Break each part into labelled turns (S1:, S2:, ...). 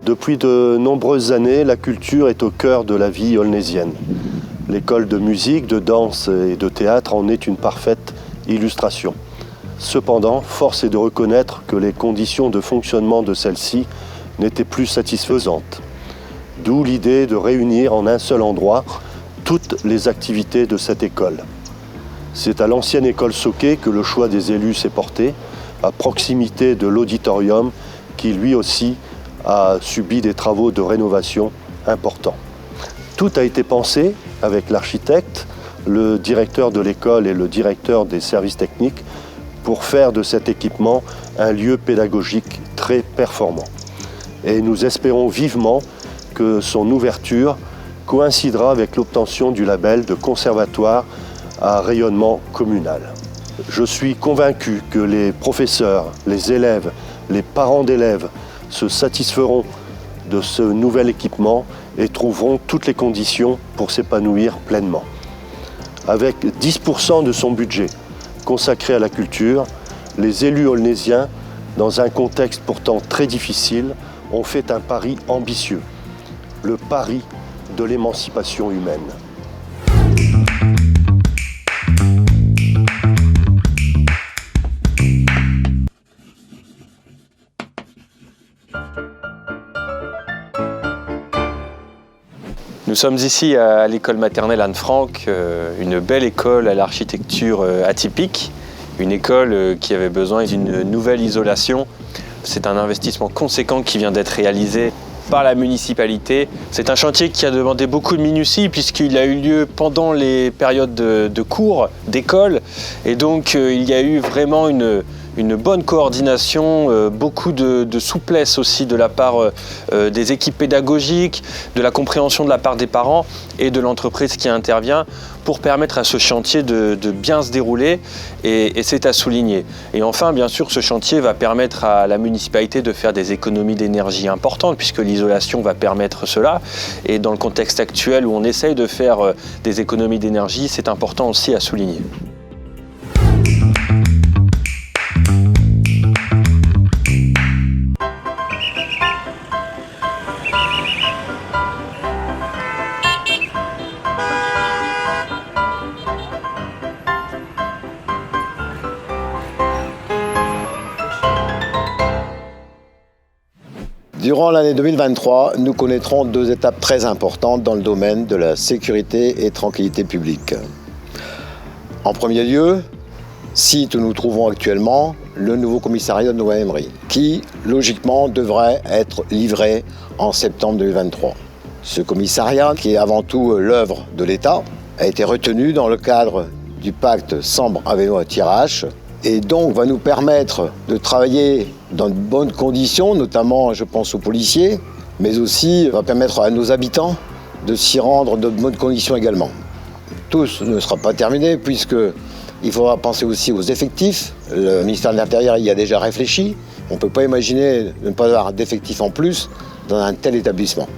S1: Depuis de nombreuses années, la culture est au cœur de la vie aulnaisienne. L'école de musique, de danse et de théâtre en est une parfaite illustration. Cependant, force est de reconnaître que les conditions de fonctionnement de celle-ci n'étaient plus satisfaisantes. D'où l'idée de réunir en un seul endroit toutes les activités de cette école. C'est à l'ancienne école Sauquet que le choix des élus s'est porté, à proximité de l'auditorium qui lui aussi a subi des travaux de rénovation importants. Tout a été pensé avec l'architecte, le directeur de l'école et le directeur des services techniques pour faire de cet équipement un lieu pédagogique très performant. Et nous espérons vivement que son ouverture coïncidera avec l'obtention du label de conservatoire à rayonnement communal. Je suis convaincu que les professeurs, les élèves, les parents d'élèves se satisferont de ce nouvel équipement et trouveront toutes les conditions pour s'épanouir pleinement. Avec 10% de son budget consacré à la culture, les élus aulnaisiens, dans un contexte pourtant très difficile, ont fait un pari ambitieux, le pari de l'émancipation humaine.
S2: Nous sommes ici à l'école maternelle Anne Frank, une belle école à l'architecture atypique, une école qui avait besoin d'une nouvelle isolation. C'est un investissement conséquent qui vient d'être réalisé par la municipalité. C'est un chantier qui a demandé beaucoup de minutie puisqu'il a eu lieu pendant les périodes de cours, d'école, et donc il y a eu vraiment une bonne coordination, beaucoup de souplesse aussi de la part des équipes pédagogiques, de la compréhension de la part des parents et de l'entreprise qui intervient pour permettre à ce chantier de bien se dérouler, et c'est à souligner. Et enfin, bien sûr, ce chantier va permettre à la municipalité de faire des économies d'énergie importantes puisque l'isolation va permettre cela. Et dans le contexte actuel où on essaye de faire des économies d'énergie, c'est important aussi à souligner.
S3: Durant l'année 2023, nous connaîtrons deux étapes très importantes dans le domaine de la sécurité et tranquillité publique. En premier lieu, site où nous trouvons actuellement le nouveau commissariat de Noë-Emery, qui logiquement devrait être livré en septembre 2023. Ce commissariat, qui est avant tout l'œuvre de l'État, a été retenu dans le cadre du pacte Sambre-Avesnois-Thiérache, et donc va nous permettre de travailler dans de bonnes conditions, notamment je pense aux policiers, mais aussi va permettre à nos habitants de s'y rendre dans de bonnes conditions également. Tout ne sera pas terminé puisqu'il faudra penser aussi aux effectifs. Le ministère de l'Intérieur y a déjà réfléchi. On ne peut pas imaginer de ne pas avoir d'effectifs en plus dans un tel établissement.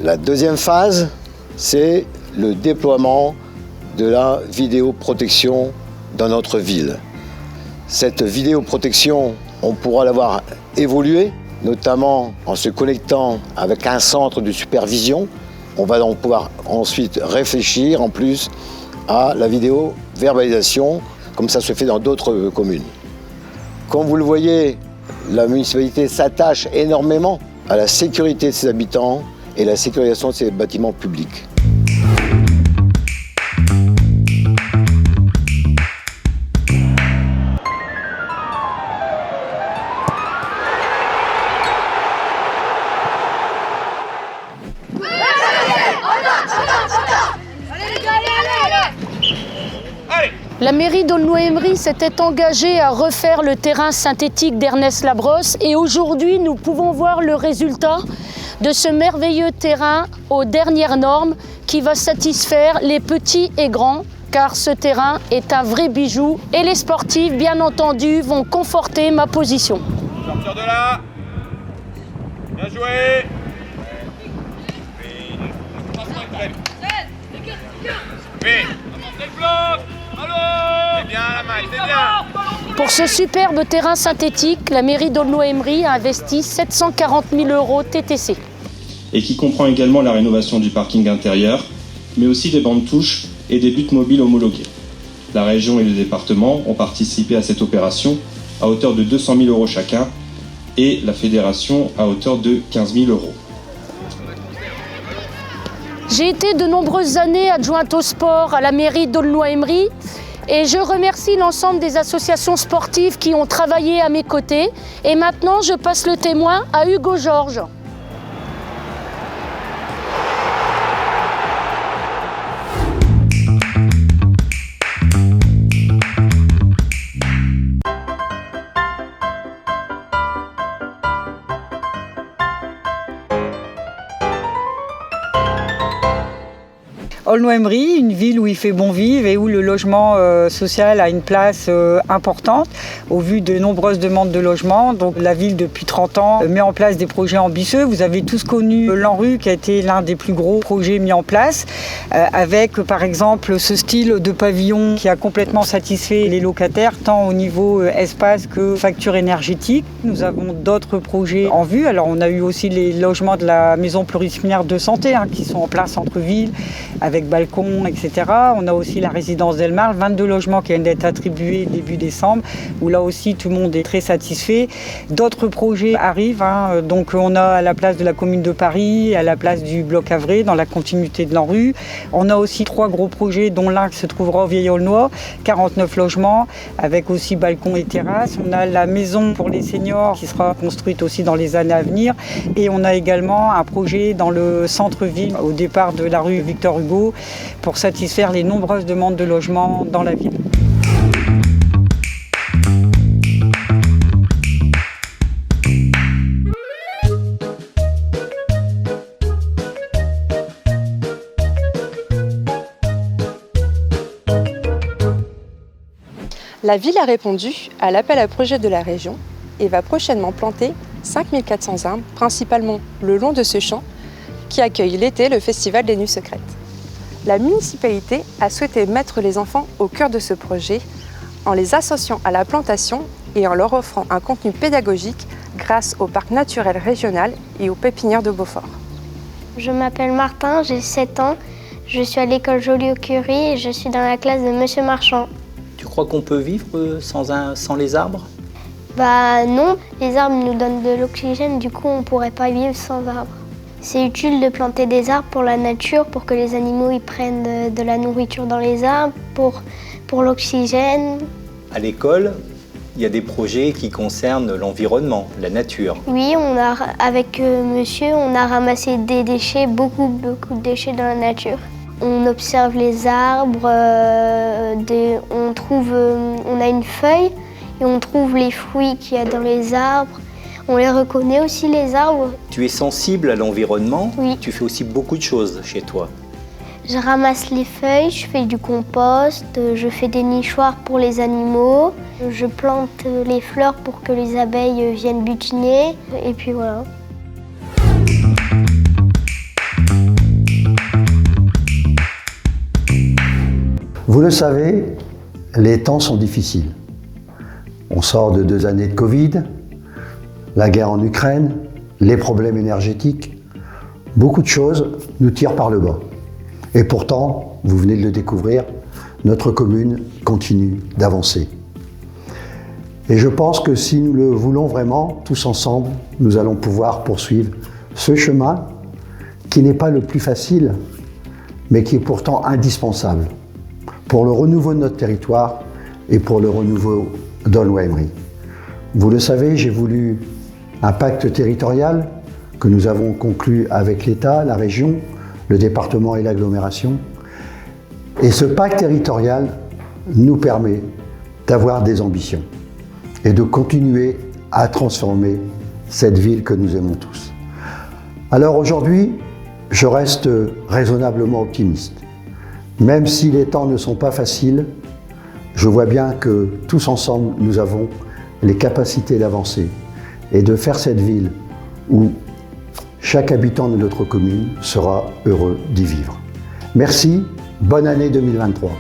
S3: La deuxième phase, c'est le déploiement de la vidéoprotection dans notre ville. Cette vidéoprotection, on pourra l'avoir évoluée, notamment en se connectant avec un centre de supervision. On va donc pouvoir ensuite réfléchir en plus à la vidéo-verbalisation, comme ça se fait dans d'autres communes. Comme vous le voyez, la municipalité s'attache énormément à la sécurité de ses habitants et la sécurisation de ses bâtiments publics.
S4: La mairie d'Aulnoy-Emery s'était engagée à refaire le terrain synthétique d'Ernest Labrosse et aujourd'hui nous pouvons voir le résultat de ce merveilleux terrain aux dernières normes qui va satisfaire les petits et grands car ce terrain est un vrai bijou et les sportifs bien entendu vont conforter ma position.
S5: Sortir de là. Bien joué. Oui. C'est bien la main, c'est bien.
S4: Pour ce superbe terrain synthétique, la mairie d'Aulnoy-Aymeries a investi 740 000 € TTC.
S6: Et qui comprend également la rénovation du parking intérieur, mais aussi des bandes touches et des buts mobiles homologués. La région et le département ont participé à cette opération à hauteur de 200 000 € chacun et la fédération à hauteur de 15 000 €.
S4: J'ai été de nombreuses années adjointe au sport à la mairie d'Aulnoy-Aymeries et je remercie l'ensemble des associations sportives qui ont travaillé à mes côtés. Et maintenant, je passe le témoin à Hugo Georges.
S7: Aulnoy-Aymeries, une ville où il fait bon vivre et où le logement social a une place importante au vu de nombreuses demandes de logement. Donc la ville depuis 30 ans met en place des projets ambitieux. Vous avez tous connu l'ANRU qui a été l'un des plus gros projets mis en place avec par exemple ce style de pavillon qui a complètement satisfait les locataires tant au niveau espace que facture énergétique. Nous avons d'autres projets en vue. Alors on a eu aussi les logements de la maison pluridisciplinaire de santé qui sont en plein centre-ville avec balcon, etc. On a aussi la résidence d'Elmar, 22 logements qui viennent d'être attribués début décembre, où là aussi tout le monde est très satisfait. D'autres projets arrivent, donc on a à la place de la commune de Paris, à la place du bloc Havrais, dans la continuité de l'ANRU. On a aussi 3 gros projets, dont l'un qui se trouvera au Vieil-Aulnoy, 49 logements, avec aussi balcon et terrasse. On a la maison pour les seniors qui sera construite aussi dans les années à venir. Et on a également un projet dans le centre-ville, au départ de la rue Victor Hugo, pour satisfaire les nombreuses demandes de logement dans la ville.
S8: La ville a répondu à l'appel à projet de la région et va prochainement planter 5400 arbres, principalement le long de ce champ qui accueille l'été le festival des Nuits Secrètes. La municipalité a souhaité mettre les enfants au cœur de ce projet en les associant à la plantation et en leur offrant un contenu pédagogique grâce au parc naturel régional et aux pépinières de Beaufort.
S9: Je m'appelle Martin, j'ai 7 ans, je suis à l'école Joliot-Curie et je suis dans la classe de Monsieur Marchand.
S10: Tu crois qu'on peut vivre sans les arbres ?
S9: Bah non, les arbres nous donnent de l'oxygène, du coup on ne pourrait pas vivre sans arbres. C'est utile de planter des arbres pour la nature, pour que les animaux y prennent de la nourriture dans les arbres, pour l'oxygène.
S10: À l'école, il y a des projets qui concernent l'environnement, la nature.
S9: Oui, avec monsieur, on a ramassé des déchets, beaucoup de déchets dans la nature. On observe les arbres, on a une feuille et on trouve les fruits qu'il y a dans les arbres. On les reconnaît aussi, les arbres.
S10: Tu es sensible à l'environnement ?
S9: Oui.
S10: Tu fais aussi beaucoup de choses chez toi.
S9: Je ramasse les feuilles, je fais du compost, je fais des nichoirs pour les animaux, je plante les fleurs pour que les abeilles viennent butiner, et puis voilà.
S11: Vous le savez, les temps sont difficiles. On sort de 2 années de Covid, la guerre en Ukraine, les problèmes énergétiques, beaucoup de choses nous tirent par le bas. Et pourtant, vous venez de le découvrir, notre commune continue d'avancer. Et je pense que si nous le voulons vraiment, tous ensemble, nous allons pouvoir poursuivre ce chemin qui n'est pas le plus facile, mais qui est pourtant indispensable pour le renouveau de notre territoire et pour le renouveau d'Aulnoy-Aymeries. Vous le savez, j'ai voulu un pacte territorial que nous avons conclu avec l'État, la région, le département et l'agglomération. Et ce pacte territorial nous permet d'avoir des ambitions et de continuer à transformer cette ville que nous aimons tous. Alors aujourd'hui, je reste raisonnablement optimiste. Même si les temps ne sont pas faciles, je vois bien que tous ensemble, nous avons les capacités d'avancer et de faire cette ville où chaque habitant de notre commune sera heureux d'y vivre. Merci, bonne année 2023.